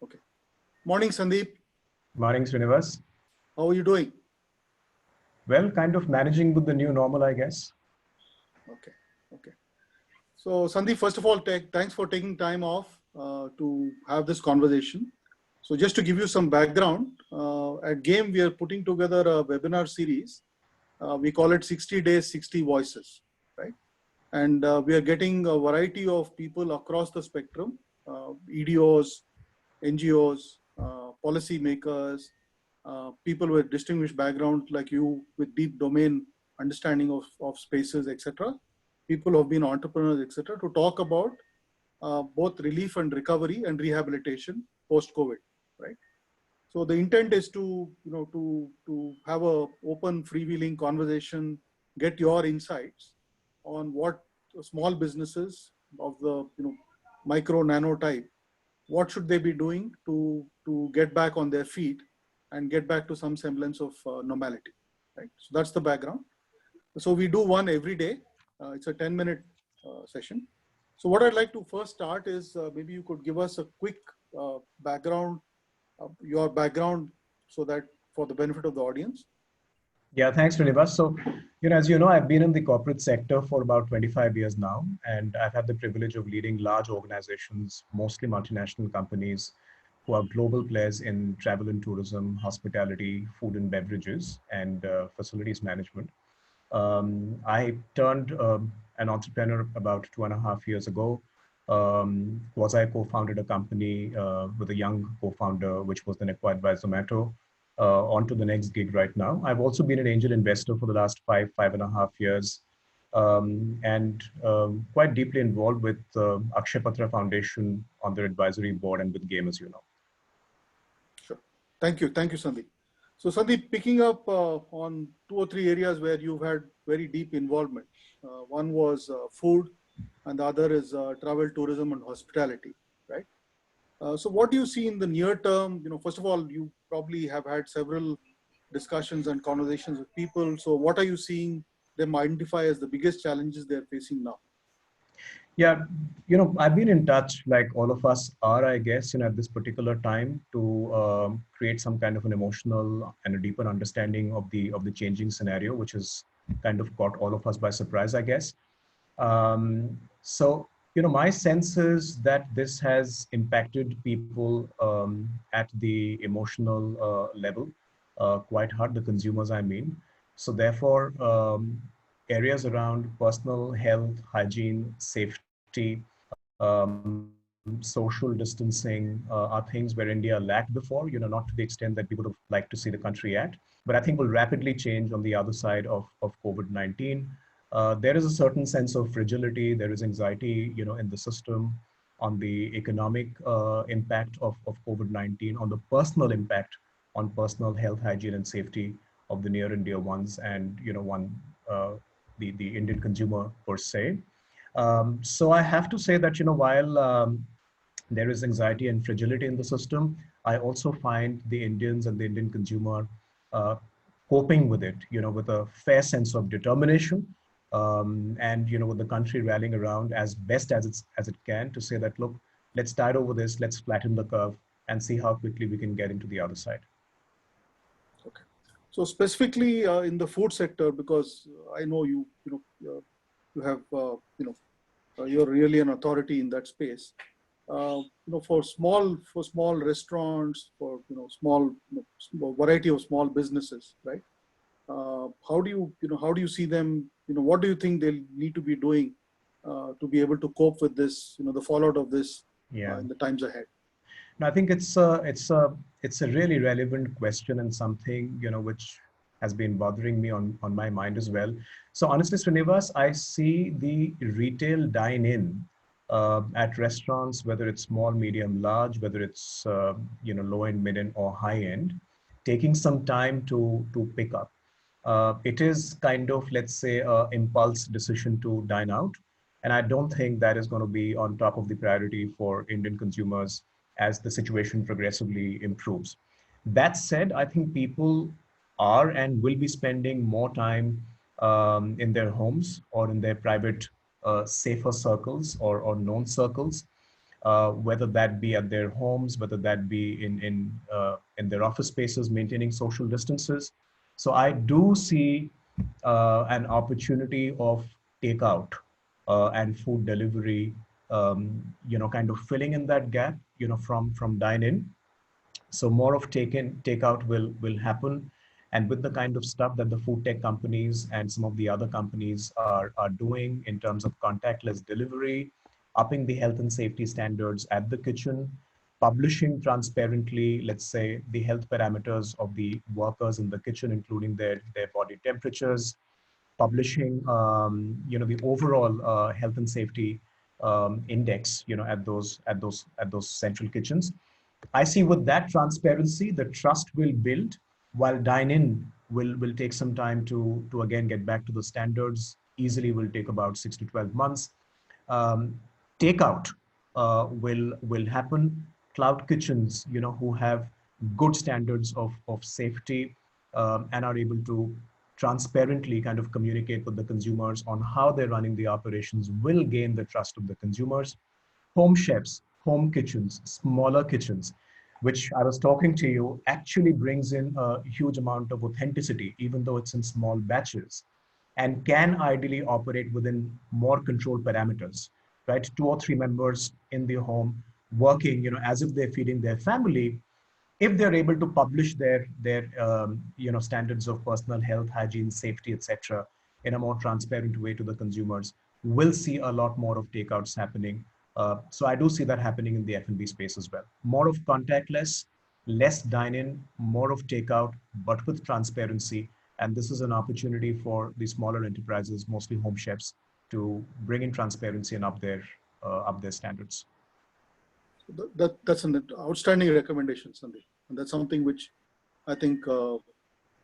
Okay. Morning, Sandeep. Morning, Srinivas. How are you doing? Well, kind of managing with the new normal, I guess. Okay. Okay. So, Sandeep, first of all, thanks for taking time off to have this conversation. So, just to give you some background, at GAME, we are putting together a webinar series. We call it 60 Days, 60 Voices, right? And we are getting a variety of people across the spectrum, EDOs, NGOs, policy makers, people with distinguished backgrounds like you with deep domain understanding of spaces, etc. People who have been entrepreneurs, etc. to talk about both relief and recovery and rehabilitation post-COVID, right? So the intent is to, to have a open, freewheeling conversation, get your insights on what small businesses of the, micro nano type, what should they be doing to get back on their feet and get back to some semblance of normality, right? So that's the background. So we do one every day. It's a 10-minute session. So what I'd like to first start is maybe you could give us a quick background, your background, so that for the benefit of the audience. Yeah, thanks, Srinivas. So, as you know, I've been in the corporate sector for about 25 years now, and I've had the privilege of leading large organizations, mostly multinational companies, who are global players in travel and tourism, hospitality, food and beverages, and facilities management. I turned an entrepreneur about 2.5 years ago. Was I co-founded a company with a young co-founder, which was then acquired by Zomato. On to the next gig right now. I've also been an angel investor for the last 5.5 years, and quite deeply involved with Akshay Patra Foundation on their advisory board and with GAME, as you know. Sure. Thank you, Sandeep. So Sandeep, picking up on 2 or 3 areas where you've had very deep involvement. One was food, and the other is travel, tourism, and hospitality, right? So what do you see in the near term? First of all, you probably have had several discussions and conversations with people. So what are you seeing them identify as the biggest challenges they're facing now? Yeah, I've been in touch, like all of us are, I guess, at this particular time to create some kind of an emotional and a deeper understanding of the changing scenario, which has kind of caught all of us by surprise, I guess. So, my sense is that this has impacted people at the emotional level quite hard, the consumers, I mean. So therefore, areas around personal health, hygiene, safety, social distancing are things where India lacked before, not to the extent that we would have liked to see the country at, but I think will rapidly change on the other side of COVID-19. There is a certain sense of fragility, there is anxiety, in the system on the economic impact of COVID-19, on the personal impact on personal health, hygiene, and safety of the near and dear ones, and the Indian consumer per se. So I have to say that while there is anxiety and fragility in the system, I also find the Indians and the Indian consumer uh, coping with it, with a fair sense of determination, and with the country rallying around as best as it can to say that, look, let's tide over this, let's flatten the curve, and see how quickly we can get into the other side. Okay. So specifically in the food sector, because I know you have you're really an authority in that space. For small restaurants, for small variety of small businesses, right? How do you see them? What do you think they'll need to be doing to be able to cope with this? The fallout of this Yeah. in the times ahead. I think it's a really relevant question and something which has been bothering me on my mind as well. So honestly, Srinivas, I see the retail dine-in at restaurants, whether it's small, medium, large, whether it's low end, mid end, or high end, taking some time to pick up. It is kind of, let's say, a impulse decision to dine out, and I don't think that is going to be on top of the priority for Indian consumers as the situation progressively improves. That said, I think people are and will be spending more time in their homes or in their private, safer circles or known circles. whether that be at their homes, whether that be in their office spaces, maintaining social distances. So I do see an opportunity of takeout and food delivery, kind of filling in that gap, from dine in. So more of takeout will happen, and with the kind of stuff that the food tech companies and some of the other companies are doing in terms of contactless delivery, upping the health and safety standards at the kitchen, publishing transparently, let's say, the health parameters of the workers in the kitchen, including their body temperatures, publishing, the overall health and safety index, at those central kitchens. I see with that transparency, the trust will build, while dine-in will take some time to again get back to the standards. Easily will take about 6 to 12 months. Um, Takeout will happen. Cloud kitchens, who have good standards of safety, and are able to transparently kind of communicate with the consumers on how they're running the operations, will gain the trust of the consumers. Home chefs, home kitchens, smaller kitchens, which I was talking to you, actually brings in a huge amount of authenticity, even though it's in small batches, and can ideally operate within more controlled parameters, right? 2 or 3 members in the home working, as if they're feeding their family. If they're able to publish their standards of personal health, hygiene, safety, etc., in a more transparent way to the consumers, we'll see a lot more of takeouts happening. So I do see that happening in the F&B space as well. More of contactless, less dine-in, more of takeout, but with transparency. And this is an opportunity for the smaller enterprises, mostly home chefs, to bring in transparency and up their standards. That's an outstanding recommendation, Sandeep. And that's something which I think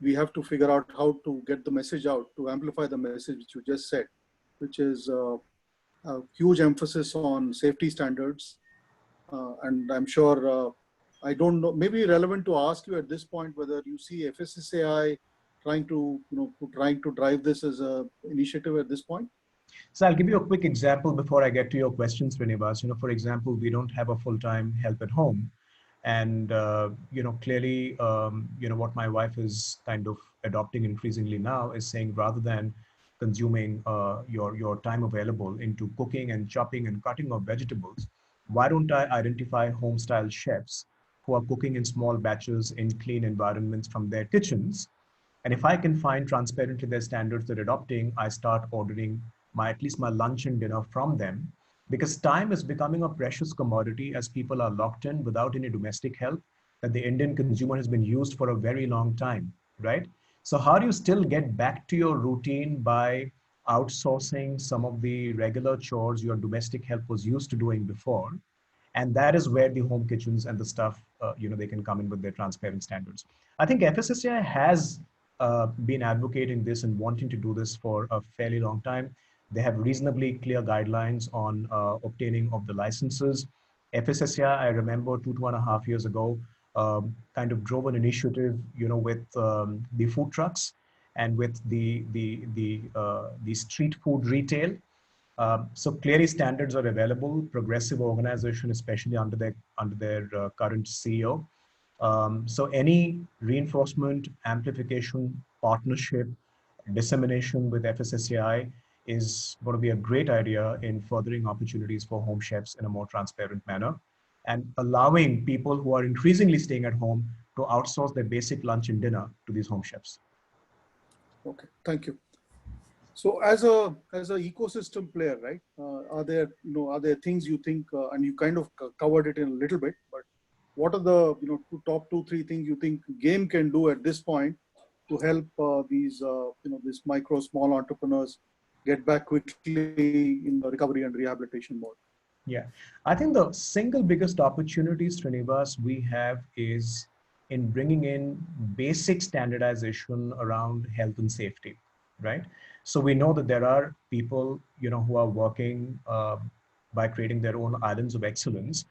we have to figure out how to get the message out, to amplify the message which you just said, which is a huge emphasis on safety standards. And I'm sure, I don't know, maybe relevant to ask you at this point whether you see FSSAI trying to drive this as a initiative at this point. So I'll give you a quick example before I get to your questions, Srinivas. For example, we don't have a full-time help at home. And, clearly, what my wife is kind of adopting increasingly now is saying, rather than consuming your time available into cooking and chopping and cutting of vegetables, why don't I identify home-style chefs who are cooking in small batches in clean environments from their kitchens, and if I can find transparently their standards they're adopting, I start ordering at least my lunch and dinner from them, because time is becoming a precious commodity as people are locked in without any domestic help that the Indian consumer has been used for a very long time, right? So how do you still get back to your routine by outsourcing some of the regular chores your domestic help was used to doing before? And that is where the home kitchens and the stuff, they can come in with their transparent standards. I think FSSAI has been advocating this and wanting to do this for a fairly long time. They have reasonably clear guidelines on obtaining of the licenses. FSSAI, I remember 2.5 years ago, kind of drove an initiative, with the food trucks and with the street food retail. So clearly standards are available. Progressive organization, especially under their current CEO. So any reinforcement, amplification, partnership, dissemination with FSSAI is going to be a great idea in furthering opportunities for home chefs in a more transparent manner, and allowing people who are increasingly staying at home to outsource their basic lunch and dinner to these home chefs. Okay, thank you. So as a ecosystem player, right? Are there things you think, and you kind of covered it in a little bit, but what are the top 2-3 things you think game can do at this point to help these micro small entrepreneurs get back quickly in the recovery and rehabilitation mode? Yeah, I think the single biggest opportunity, Srinivas, we have is in bringing in basic standardization around health and safety, right? So we know that there are people, who are working by creating their own islands of excellence.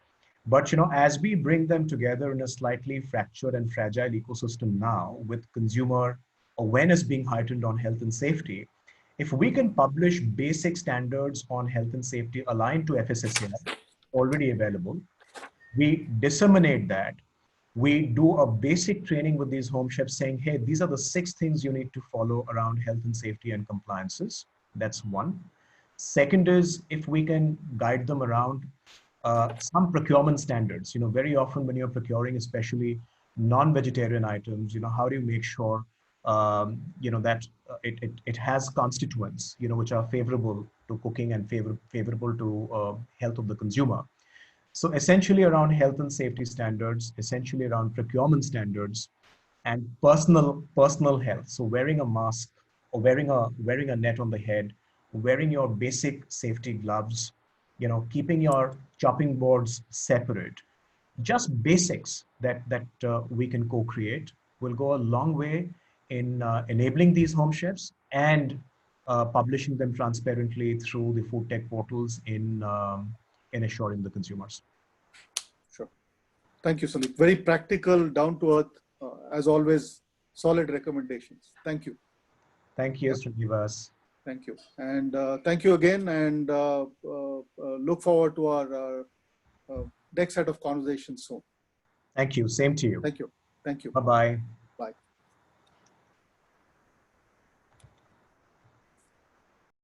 But, as we bring them together in a slightly fractured and fragile ecosystem now, with consumer awareness being heightened on health and safety, if we can publish basic standards on health and safety aligned to FSSAI, already available. We disseminate that. We do a basic training with these home chefs saying, hey, these are the 6 things you need to follow around health and safety and compliances. That's one. Second is if we can guide them around some procurement standards. Very often when you're procuring, especially non-vegetarian items, how do you make sure, that it has constituents, which are favorable to cooking and favorable to health of the consumer. So essentially around health and safety standards, essentially around procurement standards, and personal health. So wearing a mask or wearing a net on the head, wearing your basic safety gloves, keeping your chopping boards separate. Just basics that we can co-create will go a long way in enabling these home chefs and publishing them transparently through the food tech portals in assuring the consumers. Sure. Thank you, Sandeep. Very practical, down to earth, as always, solid recommendations. Thank you. Thank you, Yeah. Srinivas. Thank you. And thank you again. And look forward to our next set of conversations soon. Thank you. Same to you. Thank you. Thank you. Bye-bye.